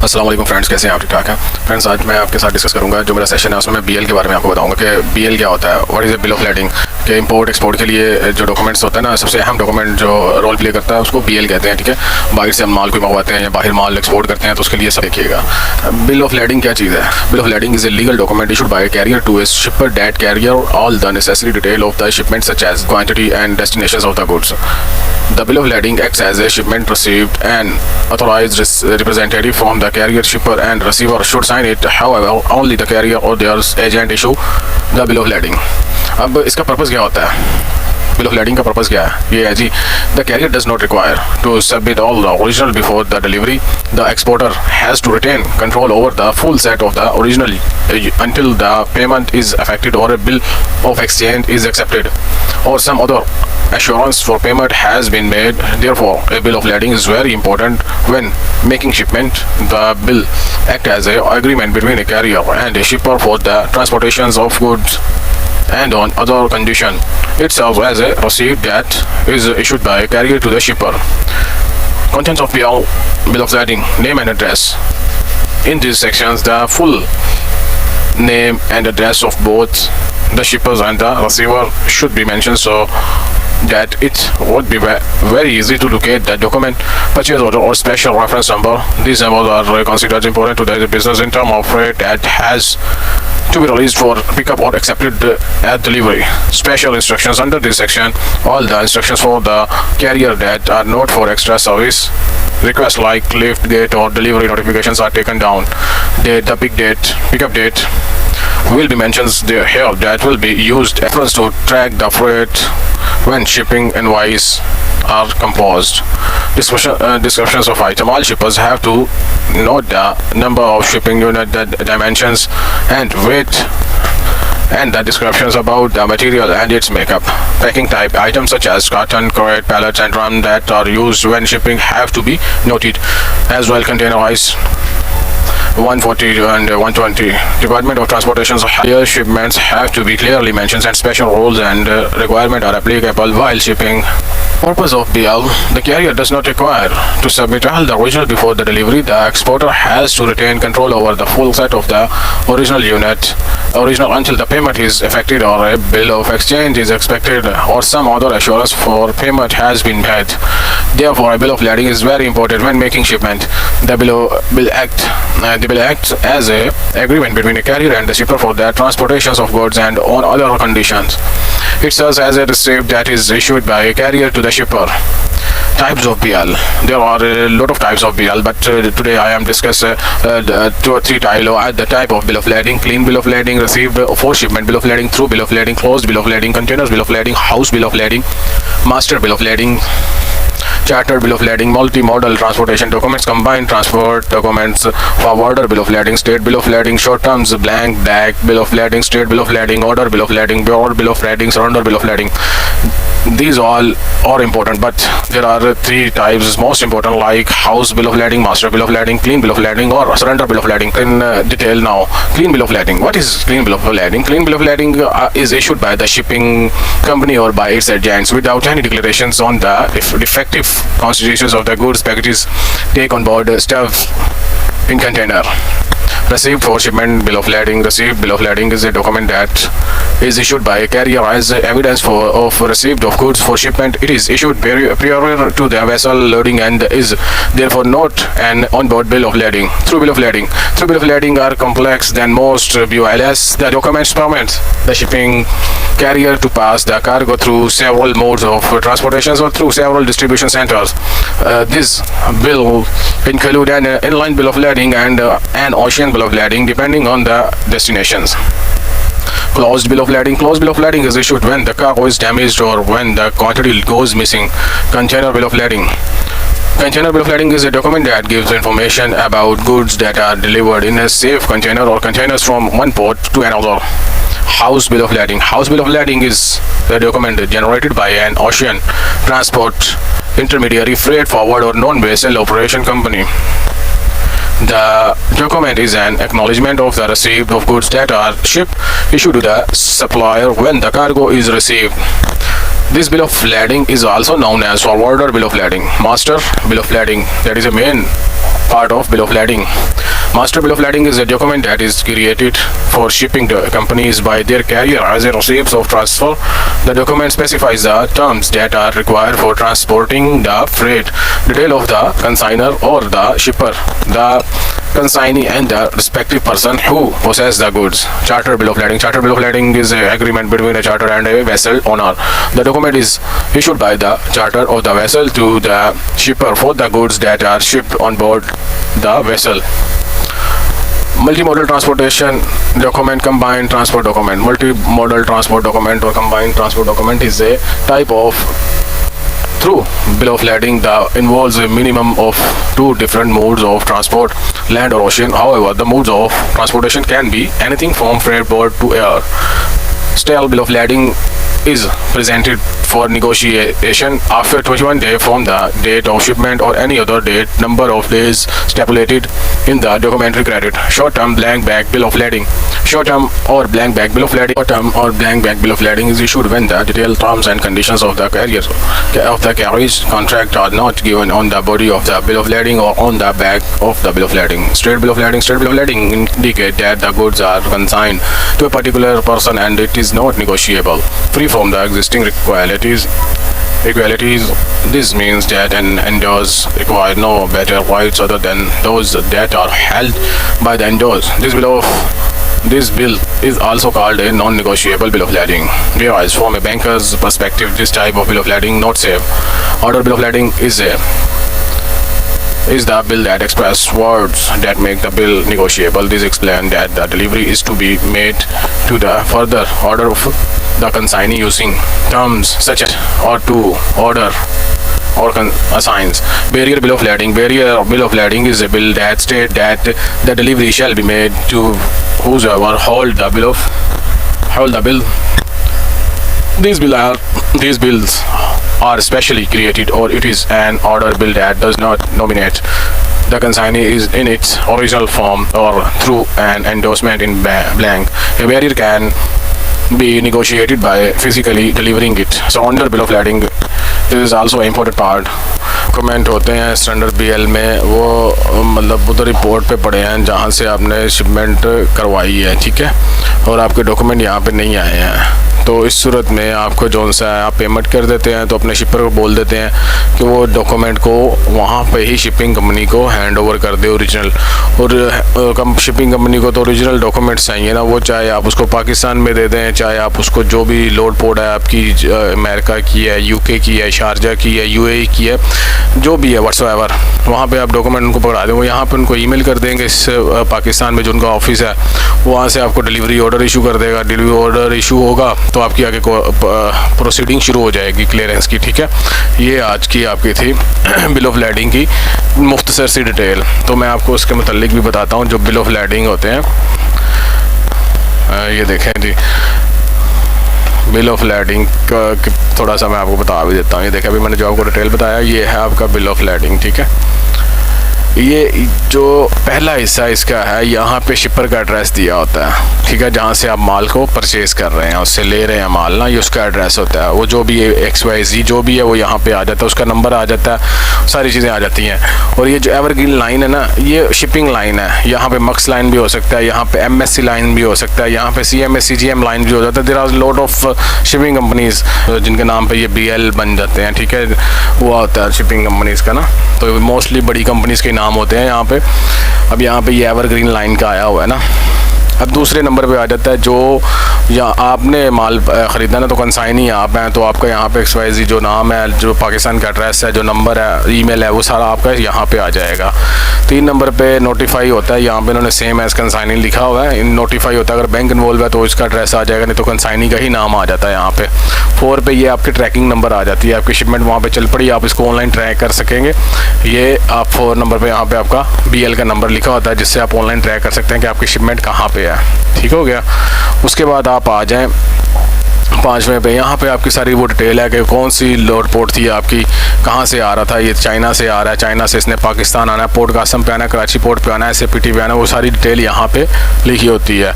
अस्सलाम वालेकुम फ्रेंड्स, कैसे हैं आप? ठीक ठाक हैं फ्रेंड्स। आज मैं आपके साथ डिस्कस करूंगा, जो मेरा सेशन है उसमें मैं बीएल के बारे में आपको बताऊंगा कि बीएल क्या होता है, what is a bill of lending. कि इंपोर्ट एक्सपोर्ट के लिए जो डॉक्यूमेंट्स होता है ना, सबसे अहम डॉक्यूमेंट जो रोल प्ले करता है उसको बीएल कहते हैं। ठीक है, बाहर से हम माल कोई मंगवाते हैं या बाहर माल एक्सपोर्ट करते हैं तो उसके लिए सब देखिएगा। बिल ऑफ लेडिंग क्या चीज़ है? Bill of lading is a legal document issued by carrier to a shipper that carrier all the necessary detail of the shipment such as quantity and destinations of the goods. The bill of lading acts as a shipment receipt and authorized representative from the carrier, shipper and receiver should sign it. However, only the carrier or their agent issue the bill of lading. अब इसका purpose क्या होता है? Bill of lading का purpose क्या है? ये है जी, the carrier does not require to submit all the original before the delivery. The exporter has to retain control over the full set of the original until the payment is effected or a bill of exchange is accepted or some other assurance for payment has been made. Therefore, a bill of lading is very important when making shipment. The bill act as a agreement between a carrier and a shipper for the transportations of goods and on other condition. It serves as a receipt that is issued by a carrier to the shipper. Contents of bill of lading: name and address. In these sections, the full name and address of both the shippers and the receiver should be mentioned so that it would be very easy to locate the document, purchase order or special reference number. These numbers are considered important to the business in terms of freight that has to be released for pickup or accepted at delivery. Special instructions under this section: all the instructions for the carrier that are not for extra service requests like lift gate or delivery notifications are taken down. The pickup date will be mentioned here that will be used reference to track the freight when shipping invoice are composed. Descriptions of item: all shippers have to note the number of shipping unit, the dimensions and weight, and the descriptions about the material and its makeup. Packing type: items such as carton, crate, pallets and drum that are used when shipping have to be noted as well. Containerized 140 and 120. Department of Transportation's higher shipments have to be clearly mentioned and special rules and requirements are applicable while shipping. Purpose of BL: the carrier does not require to submit all the original before the delivery. The exporter has to retain control over the full set of the original until the payment is effected or a bill of exchange is expected or some other assurance for payment has been made. Therefore, a bill of lading is very important when making shipment. The bill acts as a agreement between a carrier and the shipper for the transportations of goods and on other conditions. It serves as a receipt that is issued by a carrier to the shipper. Types of BL: there are a lot of types of BL, but today I am discussing 2 or 3 types. The type of bill of lading: clean bill of lading, received for shipment bill of lading, through bill of lading, closed bill of lading, containers bill of lading, house bill of lading, master bill of lading, chartered bill of lading, multi-modal transportation documents, combined transport documents, forwarder bill of lading, state bill of lading, short terms blank bill of lading, state bill of lading, order bill of lading, bureau bill of lading, surrender bill of lading. These all are important, but there are 3 types most important, like house bill of lading, master bill of lading, clean bill of lading or surrender bill of lading. In detail now, clean bill of lading. What is clean bill of lading? Clean bill of lading is issued by the shipping company or by its agents without any declarations on the effective constitutions of the goods packages take on board stuff in container. Received for shipment bill of lading. Received bill of lading is a document that is issued by a carrier as evidence of receipt of goods for shipment. It is issued prior to the vessel loading and is therefore not an onboard bill of lading. Through bill of lading. Through bill of lading are complex than most BOLs. The documents permit the shipping carrier to pass the cargo through several modes of transportations or through several distribution centers. This bill include an inline bill of lading and an ocean bill of lading depending on the destinations. Closed bill of lading. Closed bill of lading is issued when the cargo is damaged or when the quantity goes missing. Container bill of lading. Container bill of lading is a document that gives information about goods that are delivered in a safe container or containers from one port to another. House bill of lading. House bill of lading is a document generated by an ocean transport intermediary, freight forward or non-vessel operation company. The document is an acknowledgement of the receipt of goods that are shipped, issued to the supplier when the cargo is received. This bill of lading is also known as forwarder bill of lading, master bill of lading. That is a main part of bill of lading. Master bill of lading is a document that is created for shipping companies by their carrier as a receipt of transfer. The document specifies the terms that are required for transporting the freight, detail of the consignor or the shipper, the consignee and the respective person who possesses the goods. Charter bill of lading. Charter bill of lading is an agreement between a charter and a vessel owner. The document is issued by the charter of the vessel to the shipper for the goods that are shipped on board the vessel. Multimodal transportation document, combined transport document. Multimodal transport document or combined transport document is a type of through bill of lading that involves a minimum of two different modes of transport, land or ocean. However, the modes of transportation can be anything from freight boat to air. Stale bill of lading is presented for negotiation after 21 days from the date of shipment or any other date, number of days stipulated in the documentary credit. Short-term blank back bill of lading. Short-term or blank back bill of lading. Short-term or blank back bill of lading is issued when the detailed terms and conditions of the carriage contract are not given on the body of the bill of lading or on the back of the bill of lading. Straight bill of lading. Straight bill of lading indicate that the goods are consigned to a particular person and it is not negotiable, free from the existing equalities. This means that an endorse requires no better rights other than those that are held by the endorse. This bill is also called a non-negotiable bill of lading. Whereas from a banker's perspective, this type of bill of lading not safe. Order bill of lading is the bill that expresses words that make the bill negotiable. This explains that the delivery is to be made to the further order of the consignee using terms such as or to order or assigns. Barrier bill of lading. Barrier bill of lading is a bill that states that the delivery shall be made to whosoever hold the bill. These bills are specially created, or it is an order bill that does not nominate the consignee is in its original form or through an endorsement in blank. A barrier can be negotiated by physically delivering it. So under bill of lading, this is also an important part. Comment होते हैं standard BL में, वो मतलब उधर report पे पड़े हैं जहाँ से आपने शिपमेंट करवाई है, ठीक है, और आपके डॉक्यूमेंट यहाँ पे नहीं आए हैं। तो इस सूरत में आपको जौन सा है आप पेमेंट कर देते हैं, तो अपने शिपर को बोल देते हैं कि वो डॉक्यूमेंट को वहाँ पे ही शिपिंग कंपनी को हैंड ओवर कर दे ओरिजिनल। और शिपिंग कंपनी को तो ओरिजिनल डॉक्यूमेंट्स चाहिए ना, वो चाहे आप उसको पाकिस्तान में दे दें, चाहे आप उसको जो भी लोड पोर्ट है आपकी अमेरिका की है, यूके की है, शारजा की है, यूएई की है, जो भी है व्हाट्सएवर, वहाँ पे आप डॉक्यूमेंट उनको पकड़ा दें। वो यहाँ पे उनको ईमेल कर देंगे इस पाकिस्तान में जो उनका ऑफिस है, वहाँ से आपको डिलीवरी ऑर्डर इशू कर देगा। डिलीवरी ऑर्डर इशू होगा तो आपकी आगे को प्रोसीडिंग शुरू हो जाएगी क्लियरेंस की, ठीक है। ये आज की आपकी थी बिल ऑफ लैडिंग की मुख्तसर सी डिटेल। तो मैं आपको उसके मुतालिक भी बताता हूँ जो बिल ऑफ लैडिंग होते हैं। ये देखें जी, बिल ऑफ लैडिंग का थोड़ा सा मैं आपको बता भी देता हूँ। ये देखें, अभी मैंने जो आपको डिटेल बताया ये है आपका बिल ऑफ लैडिंग, ठीक है। ये जो पहला हिस्सा इसका है, यहाँ पे शिपर का एड्रेस दिया होता है, ठीक है, जहाँ से आप माल को परचेज कर रहे हैं, उससे ले रहे हैं माल ना, ये उसका एड्रेस होता है। वो जो भी XYZ जो भी है वो यहाँ पे आ जाता है, उसका नंबर आ जाता है, सारी चीज़ें आ जाती हैं। और ये जो एवरग्रीन लाइन है ना, ये शिपिंग लाइन है। यहाँ पे मक्स लाइन भी हो सकता है, यहाँ पे MSC लाइन भी हो सकता है, यहाँ पे CMS CGM लाइन भी हो जाता है। There are lot of shipping companies जिनके नाम पे ये BL बन जाते हैं, ठीक है, वो होता है शिपिंग कंपनीज का ना। तो मोस्टली बड़ी कंपनीज के नाम होते हैं यहाँ पे। अब यहाँ पे ये एवरग्रीन लाइन का आया हुआ है ना। अब दूसरे नंबर पे आ जाता है जो या आपने माल ख़रीदा ना, तो कंसाइनी आप हैं, तो आपका यहाँ पे XYZ जो नाम है, जो पाकिस्तान का एड्रेस है, जो नंबर है, ईमेल है, वो सारा आपका यहाँ पे आ जाएगा। 3 नंबर पे नोटिफाई होता है, यहाँ पे उन्होंने सेम एज कंसाइनी लिखा हुआ है, नोटिफाई होता है। अगर बैंक इन्वॉल्व है तो इसका एड्रेस आ जाएगा, नहीं तो कंसाइनी का ही नाम आ जाता है यहाँ पे। 4 पे ये आपकी ट्रैकिंग नंबर आ जाती है, आपकी शिपमेंट वहाँ पे चल पड़ी, आप इसको ऑनलाइन ट्रैक कर सकेंगे। ये आप 4 नंबर पे यहाँ पे आपका BL का नंबर लिखा होता है, जिससे आप ऑनलाइन ट्रैक कर सकते हैं कि आपकी शिपमेंट कहाँ पे है, ठीक हो गया। उसके बाद आप आ जाएँ 5वें पे यहाँ पे आपकी सारी वो डिटेल है कि कौन सी लोड पोर्ट थी आपकी, कहाँ से आ रहा था, ये चाइना से आ रहा है, चाइना से इसने पाकिस्तान आना है, पोर्ट कासम पे आना है, कराची पोर्ट पे आना है, SAPT पे आना है, वो सारी डिटेल यहाँ पे लिखी होती है।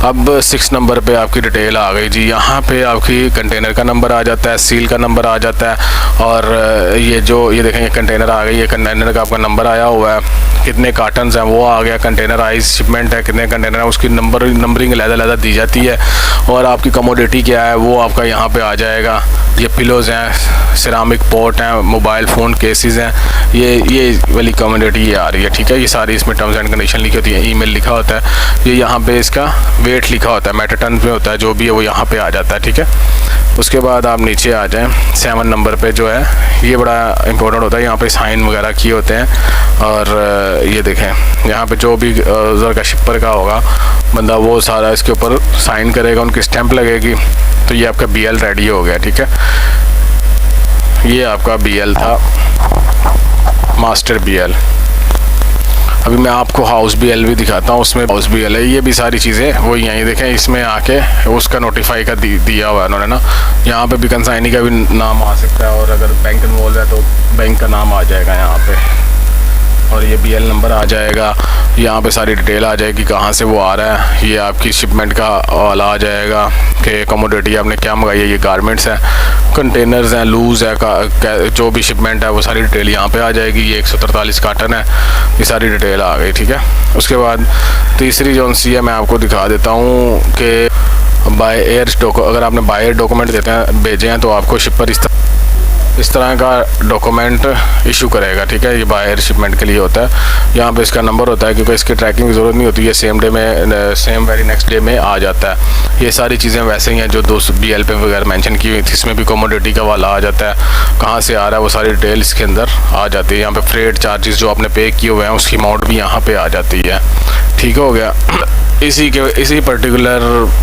अब 6 नंबर पे आपकी डिटेल आ गई जी। यहाँ पे आपकी कंटेनर का नंबर आ जाता है, सील का नंबर आ जाता है, और ये देखें ये कंटेनर आ गई, ये कंटेनर का आपका नंबर आया हुआ है, कितने कार्टन्स हैं वो आ गया, कंटेनराइज शिपमेंट है, कितने कंटेनर है, उसकी नंबरिंग अलग दी जाती है, और आपकी कमोडिटी क्या है वो आपका यहाँ पे आ जाएगा। ये पिलोज़ हैं, सिरामिक पॉट हैं, मोबाइल फ़ोन केसेस हैं, ये वाली कमोडिटी ये आ रही है, ठीक है। ये सारी इसमें टर्म्स एंड कंडीशन लिखी होती है, ईमेल लिखा होता है, ये यहाँ पे इसका वेट लिखा होता है, मेट्रिक टन पे होता है, जो भी है वो यहाँ पे आ जाता है, ठीक है। उसके बाद आप नीचे आ जाएं, 7 नंबर पे जो है ये बड़ा इंपॉर्टेंट होता है, यहाँ पे साइन वगैरह किए होते हैं, और ये देखें यहाँ पे जो भी ज़र का शिपर का होगा बंदा वो सारा इसके ऊपर साइन करेगा, उनकी स्टैंप लगेगी, तो ये आपका BL रेडी हो गया, ठीक है। ये आपका BL था, मास्टर BL। अभी मैं आपको हाउस BL भी दिखाता हूँ, उसमें हाउस BL है, ये भी सारी चीज़ें वही हैं। ये देखें इसमें आके उसका नोटिफाई का दिया हुआ है उन्होंने ना, यहाँ पे भी कंसाइनी का भी नाम आ सकता है, और अगर बैंक इन्वॉल्व है तो बैंक का नाम आ जाएगा यहाँ पे, और ये BL नंबर आ जाएगा, यहाँ पे सारी डिटेल आ जाएगी कहाँ से वो आ रहा है, ये आपकी शिपमेंट का वाला आ जाएगा कि कमोडिटी आपने क्या मंगाई है, ये गारमेंट्स हैं, कंटेनर्स हैं, लूज़ है, जो भी शिपमेंट है वो सारी डिटेल यहाँ पे आ जाएगी। ये 143 कार्टन है, ये सारी डिटेल आ गई, ठीक है। उसके बाद तीसरी जो सी है मैं आपको दिखा देता हूँ कि बाय एयर अगर आपने बाय एयर डॉक्यूमेंट भेजे हैं तो आपको शिपर इस तरह का डॉक्यूमेंट इशू करेगा, ठीक है। ये बाय एयर शिपमेंट के लिए होता है, यहाँ पे इसका नंबर होता है, क्योंकि इसकी ट्रैकिंग की ज़रूरत नहीं होती है, सेम वेरी नेक्स्ट डे में आ जाता है। ये सारी चीज़ें वैसे ही हैं जो 2 BL पे वगैरह मेंशन की हुई थी, इसमें भी कमोडिटी का वाला आ जाता है, कहाँ से आ रहा है वो सारी डिटेल इसके अंदर आ जाती है। यहाँ पे फ्रेट चार्जेस जो आपने पे किए हुए हैं उसकी अमाउंट भी यहाँ पे आ जाती है, ठीक हो गया। इसी पर्टिकुलर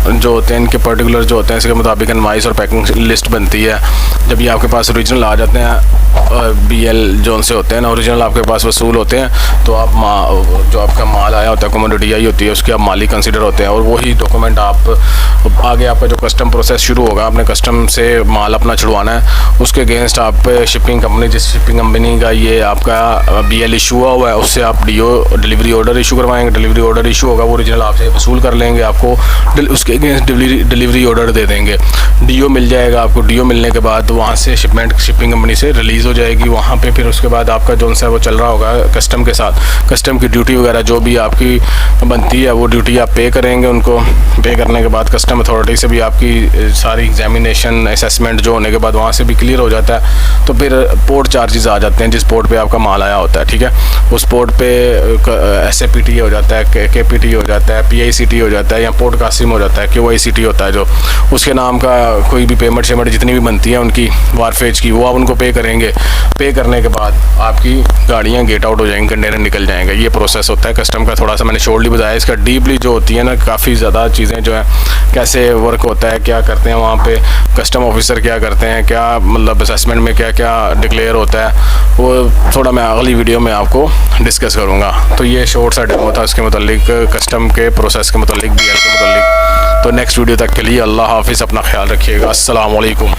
जो होते हैं, इनके पर्टिकुलर जो होते हैं इसके मुताबिक इनवाइस और पैकिंग लिस्ट बनती है। जब ये आपके पास ओरिजिनल आ जाते हैं BL जो उनसे होते हैं ना, ओरिजिनल आपके पास वसूल होते हैं, तो आप जो आपका माल आया होता है, कमोडिटी आई होती है, उसके आप माली कंसिडर होते हैं, और वही डॉक्यूमेंट आप आगे आपका जो कस्टम प्रोसेस शुरू होगा, आपने कस्टम से माल अपना छुड़वाना है, उसके अगेंस्ट आप शिपिंग कंपनी, जिस शिपिंग कंपनी का ये आपका BL इशू हुआ है उससे आप डिलीवरी ऑर्डर इशू करवाएंगे। डिलीवरी ऑर्डर इशू होगा, वो ओरिजिनल आपसे वसूल कर लेंगे, आपको उसके अगेंस्ट डिलीवरी ऑर्डर दे देंगे, DO मिल जाएगा आपको। DO मिलने के बाद वहाँ से शिपमेंट शिपिंग कंपनी से रिलीज़ हो जाएगी, वहाँ पे फिर उसके बाद आपका जो सा वो चल रहा होगा कस्टम के साथ, कस्टम की ड्यूटी वगैरह जो भी आपकी बनती है वो ड्यूटी आप पे करेंगे उनको। पे करने के बाद कस्टम अथॉरिटी से भी आपकी सारी एग्जामिनेशन असेसमेंट जो होने के बाद वहाँ से भी क्लियर हो जाता है, तो फिर पोर्ट चार्जेस आ जाते हैं जिस पोर्ट पे आपका माल आया होता है, ठीक है। उस पोर्ट पे SAPT हो जाता है, KPT हो जाता है, PICT हो जाता है, या पोर्ट कासिम हो जाता है, QICT होता है, जो उसके नाम का कोई भी पेमेंट शेमेंट जितनी भी बनती है उनकी वारफेज की, वो आप उनको पे करेंगे। पे करने के बाद आपकी गाड़ियाँ गेट आउट हो जाएंगी, कंटेनर निकल जाएंगे। ये प्रोसेस होता है कस्टम का। थोड़ा सा मैंने शॉर्टली बताया, इसका डीपली जो होती है ना, काफ़ी ज़्यादा चीज़ें जो है कैसे वर्क होता है, क्या करते हैं वहाँ पे कस्टम ऑफिसर, क्या करते हैं, क्या मतलब असेसमेंट में क्या क्या डिक्लेयर होता है, वो थोड़ा मैं अगली वीडियो में आपको डिस्कस करूँगा। तो ये शॉर्ट सा डेमो था इसके मतलब कस्टम के प्रोसेस के मतलब BL के मतलब। तो नेक्स्ट वीडियो तक के लिए अल्लाह हाफिज़, अपना ख्याल रखिएगा। अस्सलाम वालेकुम।